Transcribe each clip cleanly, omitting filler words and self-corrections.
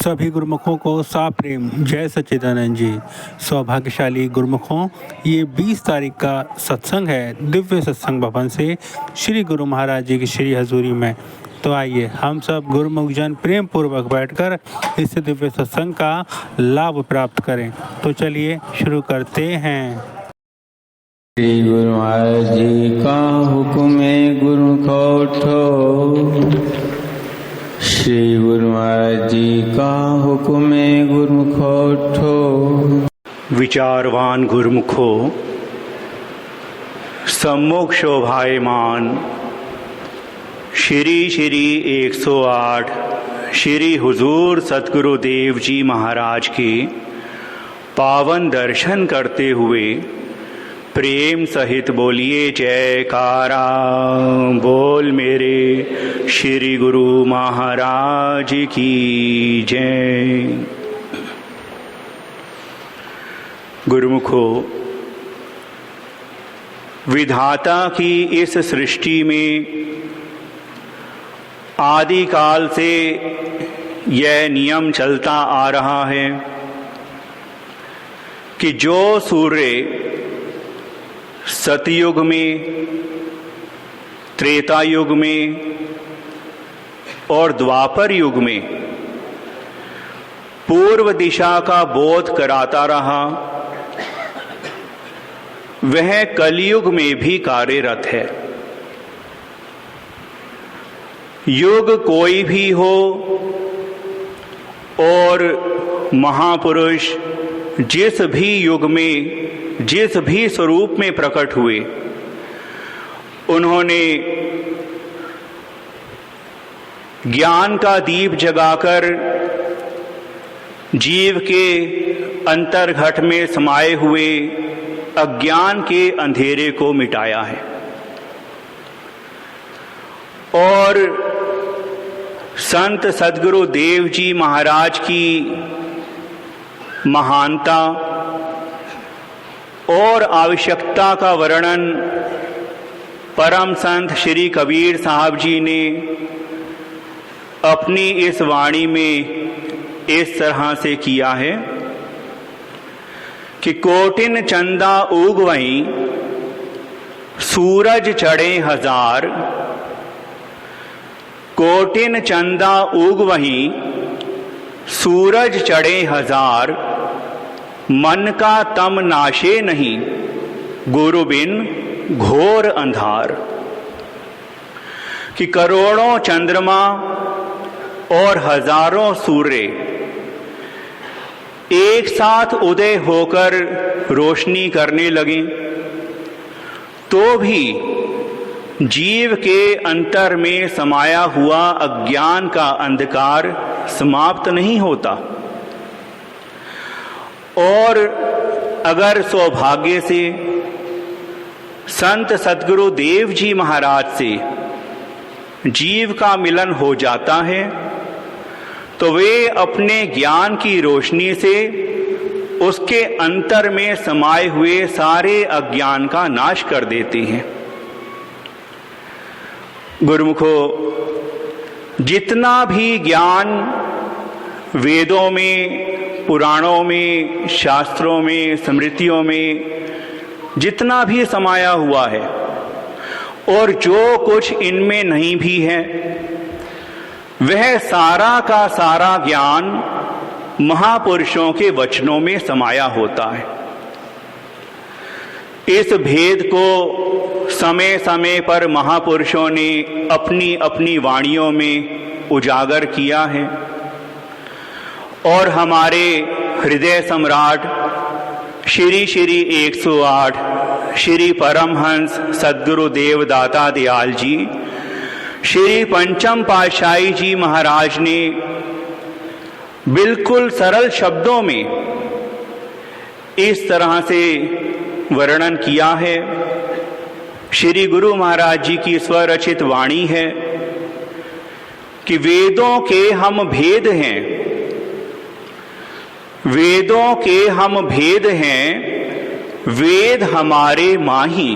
सभी गुरुमुखों को साफ प्रेम जय सच्चिदानंद जी। सौभाग्यशाली गुरुमुखों, ये 20 तारीख का सत्संग है दिव्य सत्संग भवन से श्री गुरु महाराज जी की श्री हजूरी में। तो आइए हम सब गुरुमुख जन प्रेम पूर्वक बैठकर इस दिव्य सत्संग का लाभ प्राप्त करें। तो चलिए शुरू करते हैं। श्री गुरु महाराज जी का हुक्म है गुरु को उठो। श्री गुरु महाराज जी का हुक्म है गुरु को उठो। विचारवान गुरुमुखो, सम्मुख शोभायमान श्री श्री 108 श्री हुजूर सतगुरुदेव जी महाराज के पावन दर्शन करते हुए प्रेम सहित बोलिए जयकारा। बोल मेरे श्री गुरु महाराज की जय। गुरुमुखो, विधाता की इस सृष्टि में आदिकाल से यह नियम चलता आ रहा है कि जो सूर्य सतयुग में, त्रेता युग में और द्वापर युग में पूर्व दिशा का बोध कराता रहा, वह कलयुग में भी कार्यरत है। युग कोई भी हो और महापुरुष जिस भी युग में, जिस भी स्वरूप में प्रकट हुए, उन्होंने ज्ञान का दीप जगाकर जीव के अंतर्घट में समाये हुए अज्ञान के अंधेरे को मिटाया है। और संत सद्गुरु देव जी महाराज की महानता और आवश्यकता का वर्णन परम संत श्री कबीर साहब जी ने अपनी इस वाणी में इस तरह से किया है कि कोटिन चंदा उग वहीं सूरज चढ़े हजार, कोटिन चंदा उग वहीं सूरज चढ़े हजार, मन का तम नाशे नहीं गुरु बिन घोर अंधार। कि करोड़ों चंद्रमा और हजारों सूर्य एक साथ उदय होकर रोशनी करने लगे तो भी जीव के अंतर में समाया हुआ अज्ञान का अंधकार समाप्त नहीं होता। और अगर सौभाग्य से संत सद्गुरु देव जी महाराज से जीव का मिलन हो जाता है तो वे अपने ज्ञान की रोशनी से उसके अंतर में समाये हुए सारे अज्ञान का नाश कर देते हैं। गुरुमुखो, जितना भी ज्ञान वेदों में, पुराणों में, शास्त्रों में, स्मृतियों में जितना भी समाया हुआ है और जो कुछ इनमें नहीं भी है, वह सारा का सारा ज्ञान महापुरुषों के वचनों में समाया होता है। इस भेद को समय समय पर महापुरुषों ने अपनी अपनी वाणियों में उजागर किया है और हमारे हृदय सम्राट श्री श्री 108 श्री परमहंस सद्गुरु देवदाता दयाल जी, श्री पंचम पातशाही जी महाराज ने बिल्कुल सरल शब्दों में इस तरह से वर्णन किया है। श्री गुरु महाराज जी की स्वरचित वाणी है कि वेदों के हम भेद हैं, वेदों के हम भेद हैं, वेद हमारे माही।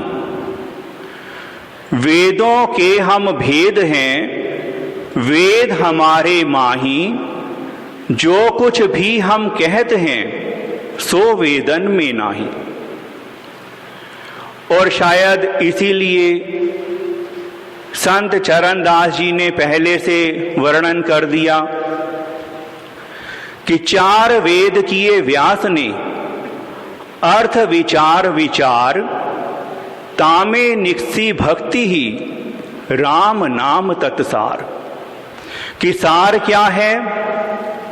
वेदों के हम भेद हैं, वेद हमारे माही, जो कुछ भी हम कहते हैं सो वेदन में नाही। और शायद इसीलिए संत चरणदास जी ने पहले से वर्णन कर दिया कि 4 वेद किए व्यास ने, अर्थ विचार विचार, तामे निकसी भक्ति ही राम नाम तत्सार। कि सार क्या है?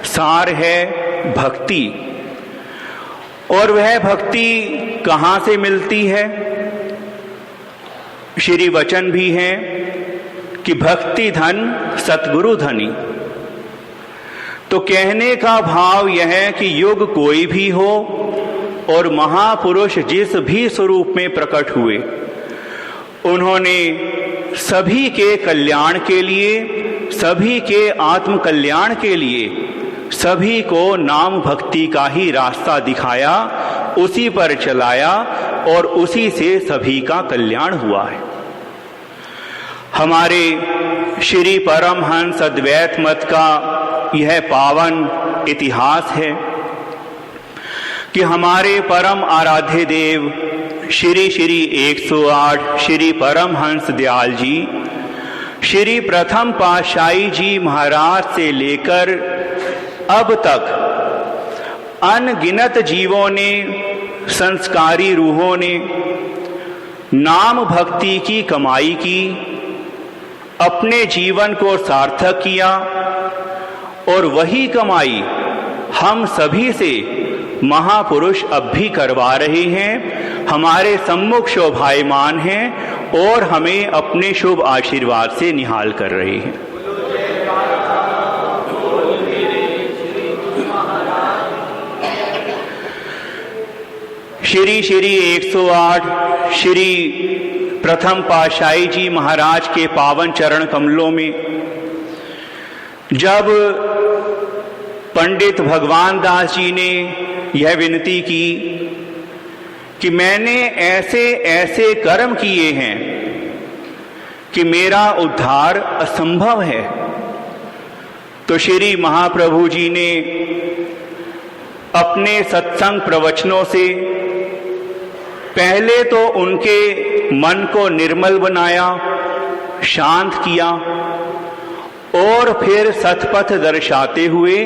सार है भक्ति। और वह भक्ति कहाँ से मिलती है? श्री वचन भी है कि भक्ति धन सतगुरु धनी। तो कहने का भाव यह है कि युग कोई भी हो और महापुरुष जिस भी स्वरूप में प्रकट हुए, उन्होंने सभी के कल्याण के लिए, सभी के आत्म कल्याण के लिए, सभी को नाम भक्ति का ही रास्ता दिखाया, उसी पर चलाया और उसी से सभी का कल्याण हुआ है। हमारे श्री परमहंस अद्वैत मत का यह पावन इतिहास है कि हमारे परम आराध्य देव श्री 108 श्री परमहंस दयाल जी, श्री प्रथम पातशाही जी महाराज से लेकर अब तक अनगिनत जीवों ने, संस्कारी रूहों ने नाम भक्ति की कमाई की, अपने जीवन को सार्थक किया और वही कमाई हम सभी से महापुरुष अब भी करवा रहे हैं, हमारे सम्मुख शोभायमान हैं और हमें अपने शुभ आशीर्वाद से निहाल कर रहे हैं। श्री 108 श्री प्रथम पातशाही जी महाराज के पावन चरण कमलों में जब पंडित भगवान दास जी ने यह विनती की कि मैंने ऐसे ऐसे कर्म किए हैं कि मेरा उद्धार असंभव है, तो श्री महाप्रभु जी ने अपने सत्संग प्रवचनों से पहले तो उनके मन को निर्मल बनाया, शांत किया और फिर सतपथ दर्शाते हुए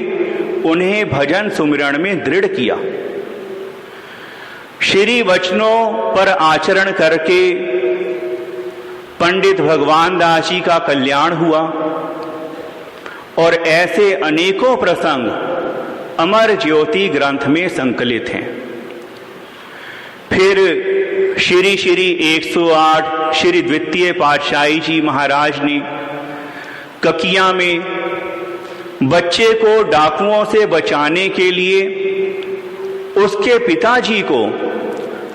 उन्हें भजन सुमिरण में दृढ़ किया। श्री वचनों पर आचरण करके पंडित भगवान दास जी का कल्याण हुआ और ऐसे अनेकों प्रसंग अमर ज्योति ग्रंथ में संकलित हैं। फिर श्री 108 श्री द्वितीय पातशाही जी महाराज ने ककिया में बच्चे को डाकुओं से बचाने के लिए उसके पिताजी को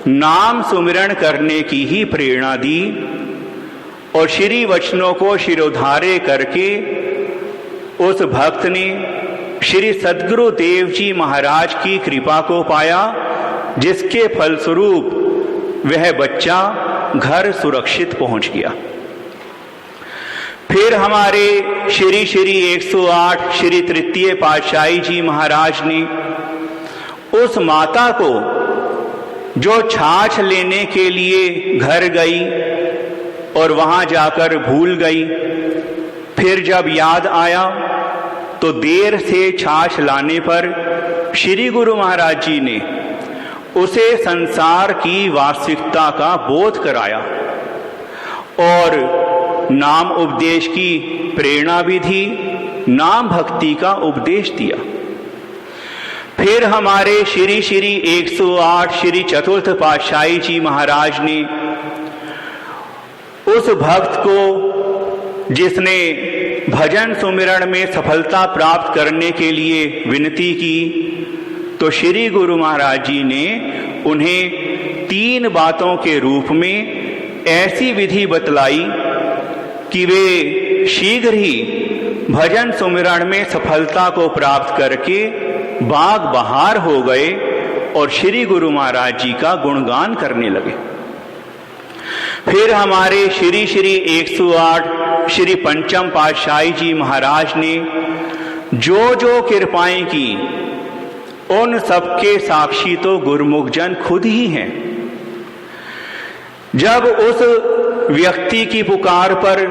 नाम सुमिरण करने की ही प्रेरणा दी और श्री वचनों को शिरोधार्य करके उस भक्त ने श्री सद्गुरु देव जी महाराज की कृपा को पाया, जिसके फलस्वरूप वह बच्चा घर सुरक्षित पहुंच गया। फिर हमारे श्री 108 श्री तृतीय पातशाही जी महाराज ने उस माता को जो छाछ लेने के लिए घर गई और वहां जाकर भूल गई, फिर जब याद आया तो देर से छाछ लाने पर श्री गुरु महाराज जी ने उसे संसार की वास्तविकता का बोध कराया और नाम उपदेश की प्रेरणा भी दी, नाम भक्ति का उपदेश दिया। फिर हमारे श्री 108 श्री चतुर्थ पातशाही जी महाराज ने उस भक्त को जिसने भजन सुमिरण में सफलता प्राप्त करने के लिए विनती की, तो श्री गुरु महाराज जी ने उन्हें 3 बातों के रूप में ऐसी विधि बतलाई कि वे शीघ्र ही भजन सुमिरण में सफलता को प्राप्त करके बाग बहार हो गए और श्री गुरु महाराज जी का गुणगान करने लगे। फिर हमारे श्री 108 श्री पंचम पातशाही जी महाराज ने जो जो कृपाएं की उन सबके साक्षी तो गुरुमुख जन खुद ही हैं। जब उस व्यक्ति की पुकार पर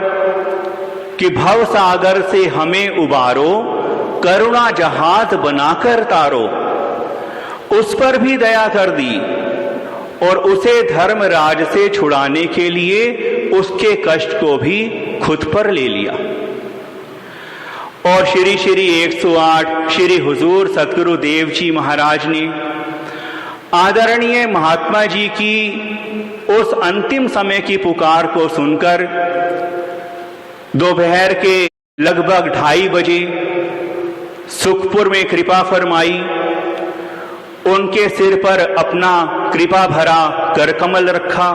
कि भव सागर से हमें उबारो, करुणा जहाज बनाकर तारो, उस पर भी दया कर दी और उसे धर्मराज से छुड़ाने के लिए उसके कष्ट को भी खुद पर ले लिया। और श्री श्री 108 श्री हुजूर सतगुरुदेव जी महाराज ने आदरणीय महात्मा जी की उस अंतिम समय की पुकार को सुनकर दोपहर के लगभग 2:30 बजे सुखपुर में कृपा फरमाई। उनके सिर पर अपना कृपा भरा करकमल रखा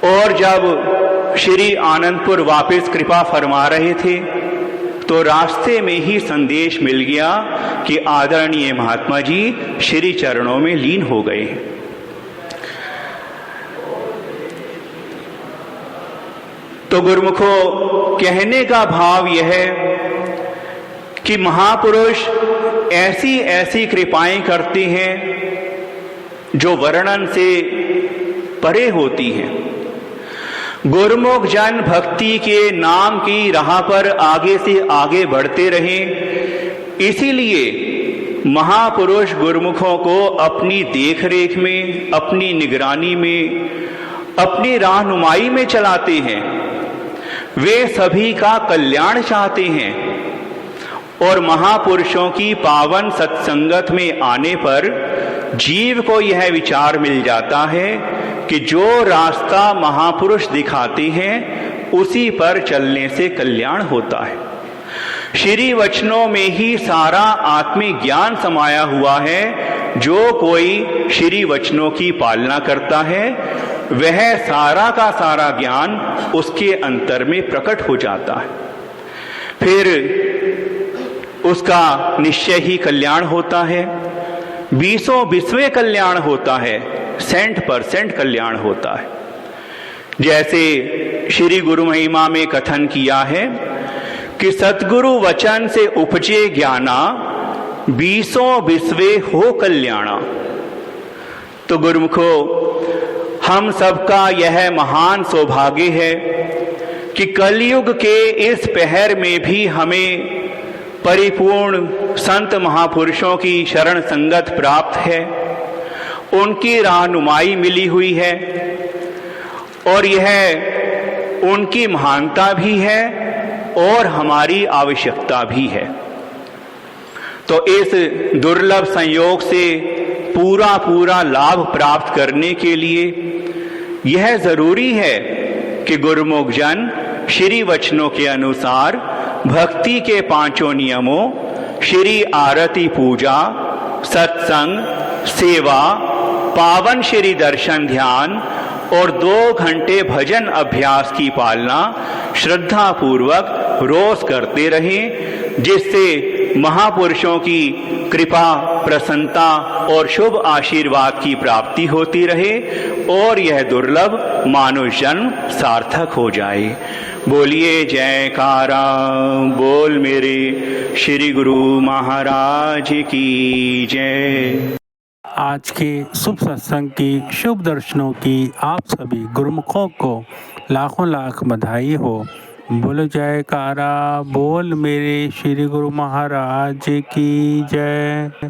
और जब श्री आनंदपुर वापस कृपा फरमा रहे थे तो रास्ते में ही संदेश मिल गया कि आदरणीय महात्मा जी श्री चरणों में लीन हो गए। तो गुरुमुखो, कहने का भाव यह है कि महापुरुष ऐसी ऐसी कृपाएं करते हैं जो वर्णन से परे होती हैं। गुरुमुख जन भक्ति के नाम की राह पर आगे से आगे बढ़ते रहें, इसीलिए महापुरुष गुरुमुखों को अपनी देखरेख में, अपनी निगरानी में, अपनी रहनुमाई में चलाते हैं। वे सभी का कल्याण चाहते हैं और महापुरुषों की पावन सत्संगत में आने पर जीव को यह विचार मिल जाता है कि जो रास्ता महापुरुष दिखाते हैं उसी पर चलने से कल्याण होता है। श्री वचनों में ही सारा आत्मिक ज्ञान समाया हुआ है। जो कोई श्री वचनों की पालना करता है वह सारा का सारा ज्ञान उसके अंतर में प्रकट हो जाता है। फिर उसका निश्चय ही कल्याण होता है, 20वें कल्याण होता है, 100% कल्याण होता है। जैसे श्री गुरु महिमा में कथन किया है कि सतगुरु वचन से उपजे ज्ञाना, 20वें हो कल्याणा। तो गुरुमुखो, हम सबका यह महान सौभाग्य है कि कलयुग के इस पहर में भी हमें परिपूर्ण संत महापुरुषों की शरण संगत प्राप्त है, उनकी रहनुमाई मिली हुई है और यह उनकी महानता भी है और हमारी आवश्यकता भी है। तो इस दुर्लभ संयोग से पूरा लाभ प्राप्त करने के लिए यह जरूरी है कि गुरुमुख जन श्री वचनों के अनुसार भक्ति के 5 नियमों श्री आरती पूजा, सत्संग, सेवा, पावन श्री दर्शन ध्यान और 2 घंटे भजन अभ्यास की पालना श्रद्धा पूर्वक रोज करते रहें, जिससे महापुरुषों की कृपा, प्रसन्नता और शुभ आशीर्वाद की प्राप्ति होती रहे और यह दुर्लभ मानव जन्म सार्थक हो जाए। बोलिए जयकारा बोल मेरे श्री गुरु महाराज की जय। आज के शुभ सत्संग की, शुभ दर्शनों की आप सभी गुरुमुखों को लाखों लाख बधाई हो। बोलो जयकारा बोल मेरे श्री गुरु महाराज की जय।